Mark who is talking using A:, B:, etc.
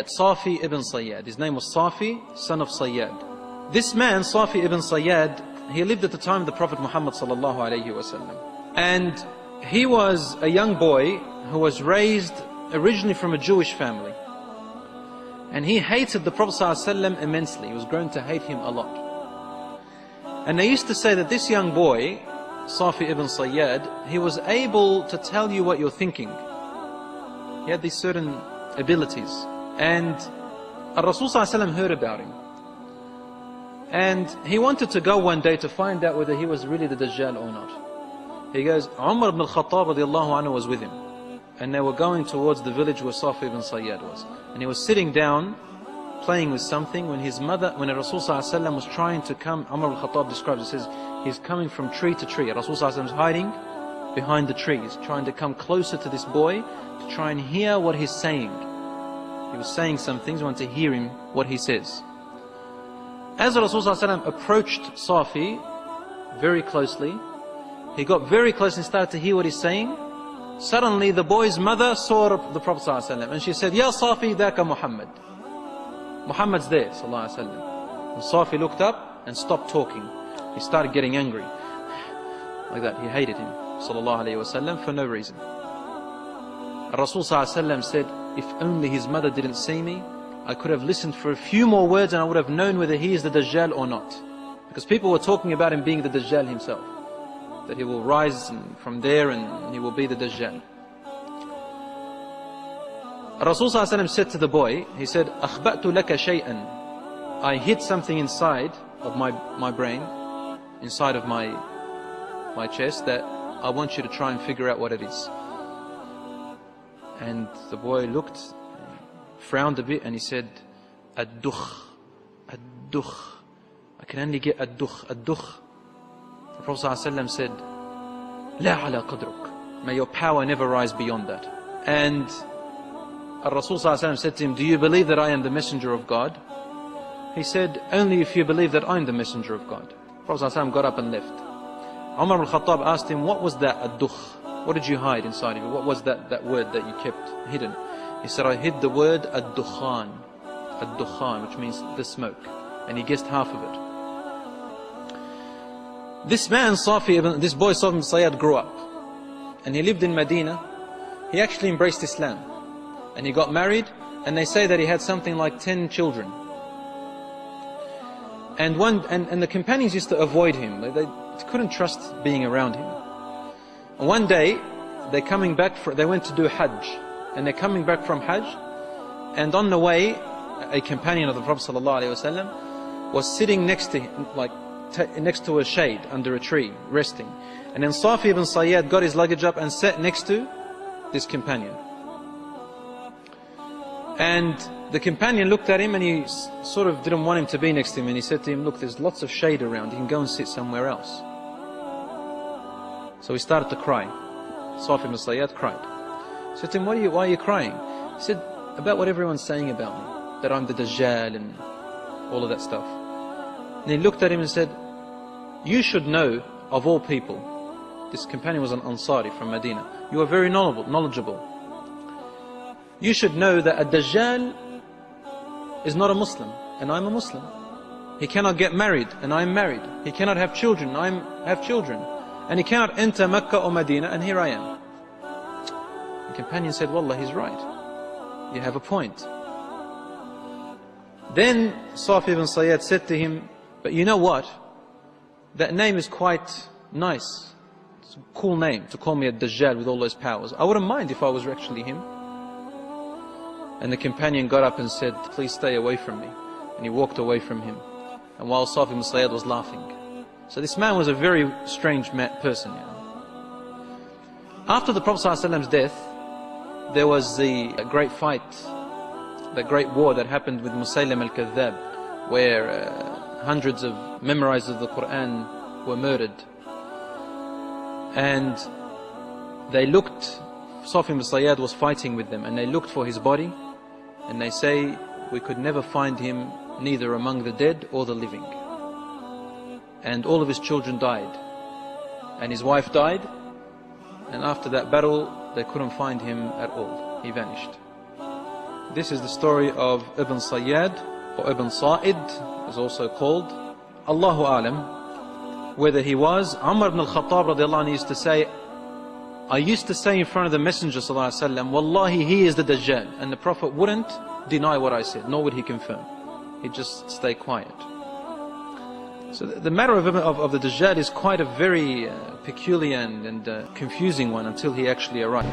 A: Sayyad, Safi ibn Sayyad. His name was Safi, son of Sayyad. This man, Safi ibn Sayyad, he lived at the time of the Prophet Muhammad sallallahu alayhi wasallam. And he was a young boy who was raised originally from a Jewish family. And he hated the Prophet sallallahu alayhi wasallam immensely. He was grown to hate him a lot. And they used to say that this young boy, Safi ibn Sayyad, he was able to tell you what you're thinking. He had these certain abilities. And Rasul sallallahu alayhi wasallam heard about him. And he wanted to go one day to find out whether he was really the Dajjal or not. He goes, Umar bin Ka'b radiallahu anhu was with him. And they were going towards the village where Safi ibn Sayyad was. And he was sitting down, playing with something, when his mother, when Rasul sallallahu alayhi wasallam was trying to come, Umar bin Ka'b describes, it says, he's coming from tree to tree. Rasul sallallahu alayhi wasallam is hiding behind the trees, trying to come closer to this boy, to try and hear what he's saying. He was saying some things, he wanted to hear him, what he says. As Rasul sallallahu alayhi wasallam approached Safi very closely, he got very close and started to hear what he's saying. Suddenly the boy's mother saw the Prophet sallallahu alayhi wasallam, and she said, Ya Safi, daka Muhammad. Muhammad's there, sallallahu alayhi wasallam. And Safi looked up and stopped talking. He started getting angry. Like that, he hated him, sallallahu alayhi wasallam, for no reason. Rasul sallallahu alayhi wasallam said, if only his mother didn't see me, I could have listened for a few more words and I would have known whether he is the Dajjal or not. Because people were talking about him being the Dajjal himself. That he will rise from there and he will be the Dajjal. Rasul sallallahu alayhi wasallam said to the boy, he said, أَخْبَأْتُ لَكَ شَيْئًا. I hid something inside of my brain, inside of my chest, that I want you to try and figure out what it is. And the boy looked, frowned a bit, and he said, Al-Dukh, Al-Dukh. I can only get Al-Dukh, Al-Dukh. The Prophet ﷺ said, La ala qadruk. May your power never rise beyond that. And Rasul ﷺ said to him, do you believe that I am the messenger of God? He said, only if you believe that I am the messenger of God. The Prophet ﷺ got up and left. Umar bin Ka'b asked him, what was that Al-Dukh? What did you hide inside of you? What was that word that you kept hidden? He said, I hid the word Al-Dukhan. Al-Dukhan, which means the smoke. And he guessed half of it. This man, this boy Safi ibn Sayyad, grew up. And he lived in Medina. He actually embraced Islam. And he got married. And they say that he had something like 10 children. And the companions used to avoid him. They couldn't trust being around him. One day, they went to do Hajj. And they're coming back from Hajj. And on the way, a companion of the Prophet ﷺ was sitting next to him, next to a shade under a tree, resting. And then Safi ibn Sayyad got his luggage up and sat next to this companion. And the companion looked at him and he sort of didn't want him to be next to him. And he said to him, look, there's lots of shade around. You can go and sit somewhere else. So he started to cry. Safi ibn Sayyad cried. He said to him, why are you crying? He said, about what everyone's saying about me. That I'm the Dajjal and all of that stuff. And he looked at him and said, you should know of all people. This companion was an Ansari from Medina. You are very knowledgeable. You should know that a Dajjal is not a Muslim, and I'm a Muslim. He cannot get married, and I'm married. He cannot have children, and I have children. And he cannot enter Mecca or Medina, and here I am. The companion said, Wallah, he's right. You have a point. Then Safi ibn Sayyad said to him, but you know what? That name is quite nice. It's a cool name to call me a Dajjal with all those powers. I wouldn't mind if I was actually him. And the companion got up and said, please stay away from me. And he walked away from him. And while Safi ibn Sayyad was laughing. So this man was a very strange person. You know. After the Prophet ﷺ's death, there was the great fight, the great war that happened with Musaylim al-Kadhdhab, where hundreds of memorizers of the Quran were murdered. And they looked, Safi ibn Sayyad was fighting with them, and they looked for his body, and they say, we could never find him neither among the dead or the living. And all of his children died. And his wife died, and after that battle, they couldn't find him at all. He vanished. This is the story of Ibn Sayyad, or Ibn Sayyad, is also called. Allahu Alam, whether he was. Umar ibn al-Khattab radiallahu anhu used to say, I used to say in front of the Messenger sallallahu alaihi wasallam, Wallahi, he is the Dajjal. And the Prophet wouldn't deny what I said, nor would he confirm. He'd just stay quiet. So the matter of the Dajjal is quite a very peculiar and confusing one until he actually arrived.